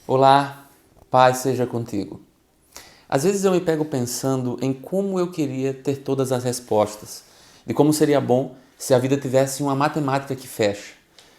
Olá, paz seja contigo. Às vezes eu me pego pensando em como eu queria ter todas as respostas, de como seria bom se a vida tivesse uma matemática que fecha,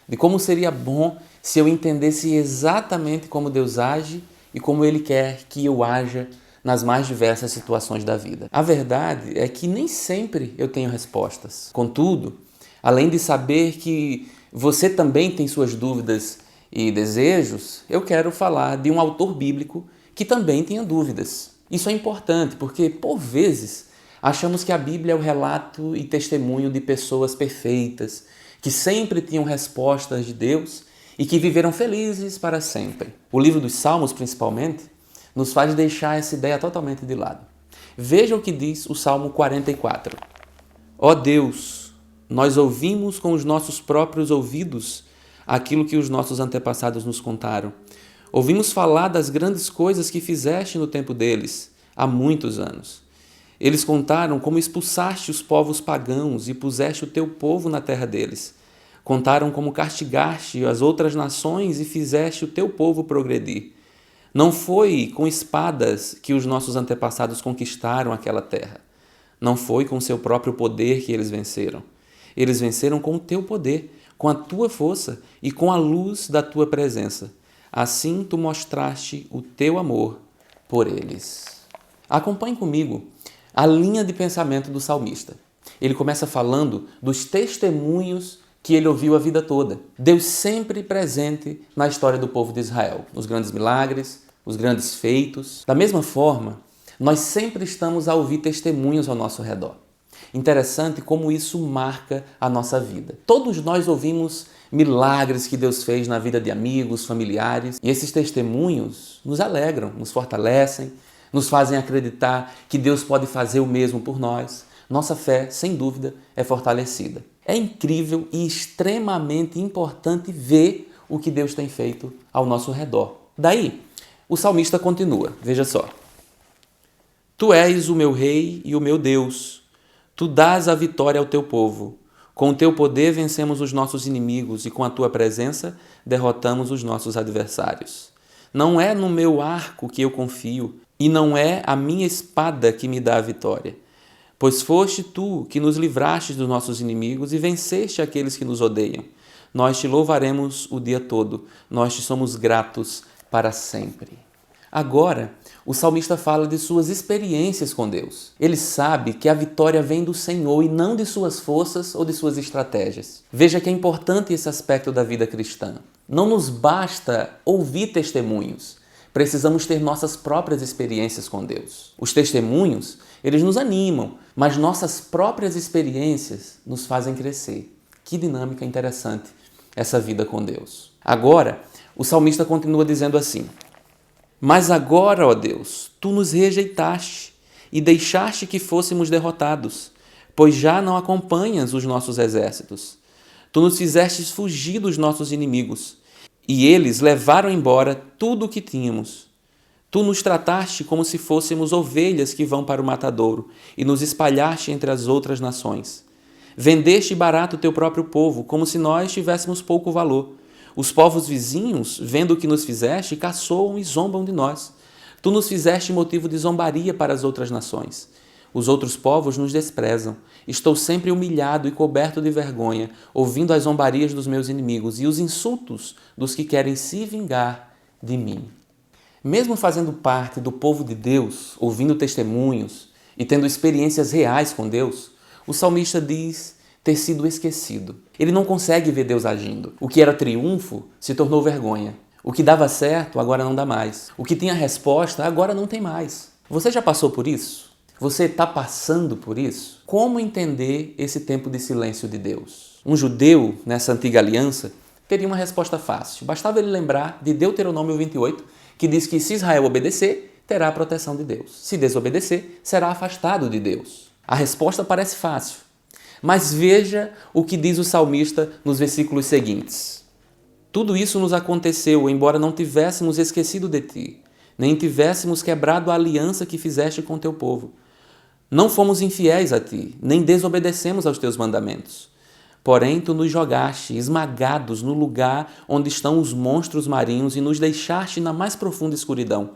de como seria bom se eu entendesse exatamente como Deus age e como Ele quer que eu haja nas mais diversas situações da vida. A verdade é que nem sempre eu tenho respostas. Contudo, além de saber que você também tem suas dúvidas e desejos, eu quero falar de um autor bíblico que também tinha dúvidas. Isso é importante porque, por vezes, achamos que a Bíblia é o relato e testemunho de pessoas perfeitas, que sempre tinham respostas de Deus e que viveram felizes para sempre. O livro dos Salmos, principalmente, nos faz deixar essa ideia totalmente de lado. Veja o que diz o Salmo 44. Ó Deus, nós ouvimos com os nossos próprios ouvidos aquilo que os nossos antepassados nos contaram. Ouvimos falar das grandes coisas que fizeste no tempo deles, há muitos anos. Eles contaram como expulsaste os povos pagãos e puseste o teu povo na terra deles. Contaram como castigaste as outras nações e fizeste o teu povo progredir. Não foi com espadas que os nossos antepassados conquistaram aquela terra. Não foi com seu próprio poder que eles venceram. Eles venceram com o teu poder, com a tua força e com a luz da tua presença. Assim tu mostraste o teu amor por eles. Acompanhe comigo a linha de pensamento do salmista. Ele começa falando dos testemunhos que ele ouviu a vida toda. Deus sempre presente na história do povo de Israel, os grandes milagres, os grandes feitos. Da mesma forma, nós sempre estamos a ouvir testemunhos ao nosso redor. Interessante como isso marca a nossa vida. Todos nós ouvimos milagres que Deus fez na vida de amigos, familiares, e esses testemunhos nos alegram, nos fortalecem, nos fazem acreditar que Deus pode fazer o mesmo por nós. Nossa fé, sem dúvida, é fortalecida. É incrível e extremamente importante ver o que Deus tem feito ao nosso redor. Daí, o salmista continua, veja só. Tu és o meu rei e o meu Deus. Tu dás a vitória ao teu povo. Com o teu poder vencemos os nossos inimigos e com a tua presença derrotamos os nossos adversários. Não é no meu arco que eu confio e não é a minha espada que me dá a vitória. Pois foste tu que nos livraste dos nossos inimigos e venceste aqueles que nos odeiam. Nós te louvaremos o dia todo, nós te somos gratos para sempre. Agora, o salmista fala de suas experiências com Deus. Ele sabe que a vitória vem do Senhor e não de suas forças ou de suas estratégias. Veja que é importante esse aspecto da vida cristã. Não nos basta ouvir testemunhos. Precisamos ter nossas próprias experiências com Deus. Os testemunhos, eles nos animam, mas nossas próprias experiências nos fazem crescer. Que dinâmica interessante essa vida com Deus. Agora, o salmista continua dizendo assim: Mas agora, ó Deus, tu nos rejeitaste e deixaste que fôssemos derrotados, pois já não acompanhas os nossos exércitos. Tu nos fizestes fugir dos nossos inimigos, e eles levaram embora tudo o que tínhamos. Tu nos trataste como se fôssemos ovelhas que vão para o matadouro, e nos espalhaste entre as outras nações. Vendeste barato o teu próprio povo, como se nós tivéssemos pouco valor. Os povos vizinhos, vendo o que nos fizeste, caçoam e zombam de nós. Tu nos fizeste motivo de zombaria para as outras nações. Os outros povos nos desprezam. Estou sempre humilhado e coberto de vergonha, ouvindo as zombarias dos meus inimigos e os insultos dos que querem se vingar de mim. Mesmo fazendo parte do povo de Deus, ouvindo testemunhos e tendo experiências reais com Deus, o salmista diz ter sido esquecido. Ele não consegue ver Deus agindo. O que era triunfo se tornou vergonha. O que dava certo agora não dá mais. O que tinha resposta agora não tem mais. Você já passou por isso? Você está passando por isso? Como entender esse tempo de silêncio de Deus? Um judeu, nessa antiga aliança, teria uma resposta fácil. Bastava ele lembrar de Deuteronômio 28, que diz que se Israel obedecer, terá a proteção de Deus. Se desobedecer, será afastado de Deus. A resposta parece fácil. Mas veja o que diz o salmista nos versículos seguintes. Tudo isso nos aconteceu, embora não tivéssemos esquecido de ti, nem tivéssemos quebrado a aliança que fizeste com teu povo. Não fomos infiéis a ti, nem desobedecemos aos teus mandamentos. Porém, tu nos jogaste, esmagados, no lugar onde estão os monstros marinhos e nos deixaste na mais profunda escuridão.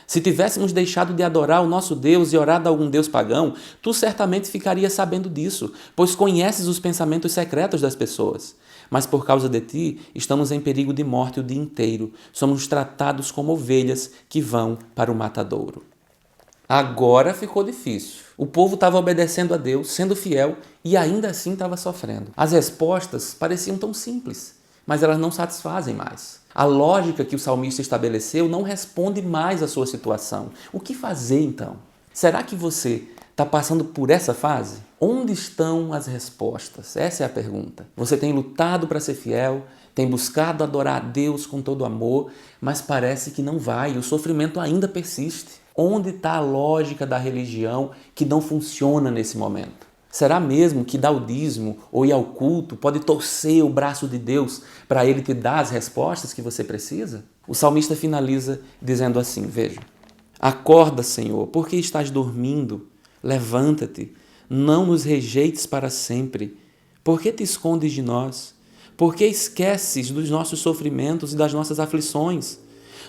Se tivéssemos deixado de adorar o nosso Deus e orado a algum Deus pagão, tu certamente ficarias sabendo disso, pois conheces os pensamentos secretos das pessoas. Mas por causa de ti, estamos em perigo de morte o dia inteiro. Somos tratados como ovelhas que vão para o matadouro. Agora ficou difícil. O povo estava obedecendo a Deus, sendo fiel, e ainda assim estava sofrendo. As respostas pareciam tão simples, mas elas não satisfazem mais. A lógica que o salmista estabeleceu não responde mais à sua situação. O que fazer então? Será que você está passando por essa fase? Onde estão as respostas? Essa é a pergunta. Você tem lutado para ser fiel, tem buscado adorar a Deus com todo amor, mas parece que não vai, o sofrimento ainda persiste. Onde está a lógica da religião que não funciona nesse momento? Será mesmo que dar o dízimo ou ir ao culto pode torcer o braço de Deus para Ele te dar as respostas que você precisa? O salmista finaliza dizendo assim, veja: acorda, Senhor, porque estás dormindo? Levanta-te, não nos rejeites para sempre. Por que te escondes de nós? Por que esqueces dos nossos sofrimentos e das nossas aflições?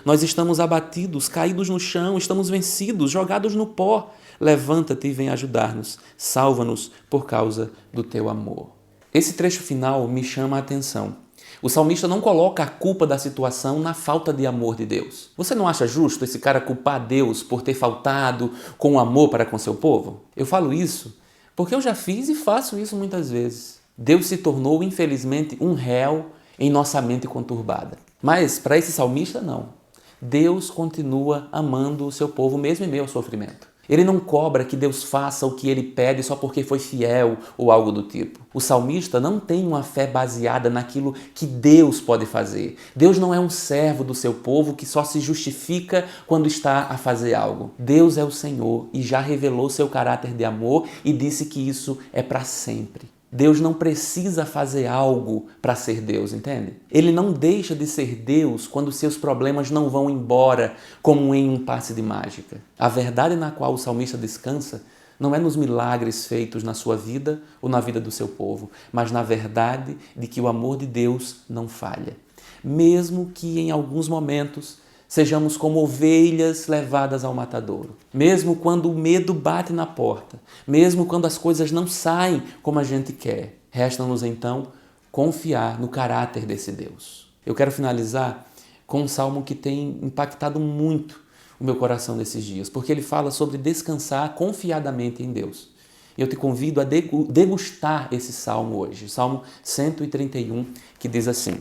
Nós estamos abatidos, caídos no chão, estamos vencidos, jogados no pó. Levanta-te e vem ajudar-nos. Salva-nos por causa do teu amor. Esse trecho final me chama a atenção. O salmista não coloca a culpa da situação na falta de amor de Deus. Você não acha justo esse cara culpar Deus por ter faltado com amor para com seu povo? Eu falo isso porque eu já fiz e faço isso muitas vezes. Deus se tornou, infelizmente, um réu em nossa mente conturbada. Mas para esse salmista, não. Deus continua amando o seu povo mesmo em meio ao sofrimento. Ele não cobra que Deus faça o que ele pede só porque foi fiel ou algo do tipo. O salmista não tem uma fé baseada naquilo que Deus pode fazer. Deus não é um servo do seu povo que só se justifica quando está a fazer algo. Deus é o Senhor e já revelou seu caráter de amor e disse que isso é para sempre. Deus não precisa fazer algo para ser Deus, entende? Ele não deixa de ser Deus quando seus problemas não vão embora como em um passe de mágica. A verdade na qual o salmista descansa não é nos milagres feitos na sua vida ou na vida do seu povo, mas na verdade de que o amor de Deus não falha. Mesmo que em alguns momentos sejamos como ovelhas levadas ao matadouro. Mesmo quando o medo bate na porta, mesmo quando as coisas não saem como a gente quer, resta-nos então confiar no caráter desse Deus. Eu quero finalizar com um salmo que tem impactado muito o meu coração nesses dias, porque ele fala sobre descansar confiadamente em Deus. Eu te convido a degustar esse salmo hoje, o Salmo 131, que diz assim: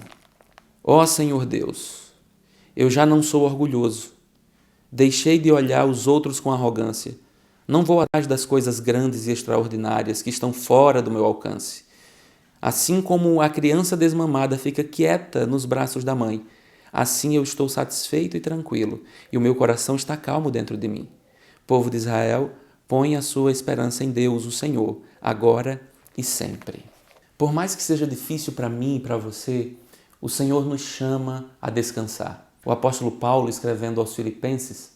Ó Senhor Deus, eu já não sou orgulhoso. Deixei de olhar os outros com arrogância. Não vou atrás das coisas grandes e extraordinárias que estão fora do meu alcance. Assim como a criança desmamada fica quieta nos braços da mãe, assim eu estou satisfeito e tranquilo, e o meu coração está calmo dentro de mim. Povo de Israel, põe a sua esperança em Deus, o Senhor, agora e sempre. Por mais que seja difícil para mim e para você, o Senhor nos chama a descansar. O apóstolo Paulo, escrevendo aos Filipenses,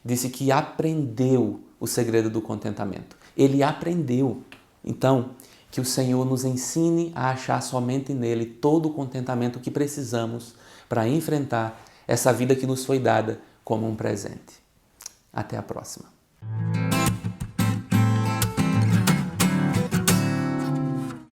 disse que aprendeu o segredo do contentamento. Ele aprendeu. Então, que o Senhor nos ensine a achar somente nele todo o contentamento que precisamos para enfrentar essa vida que nos foi dada como um presente. Até a próxima.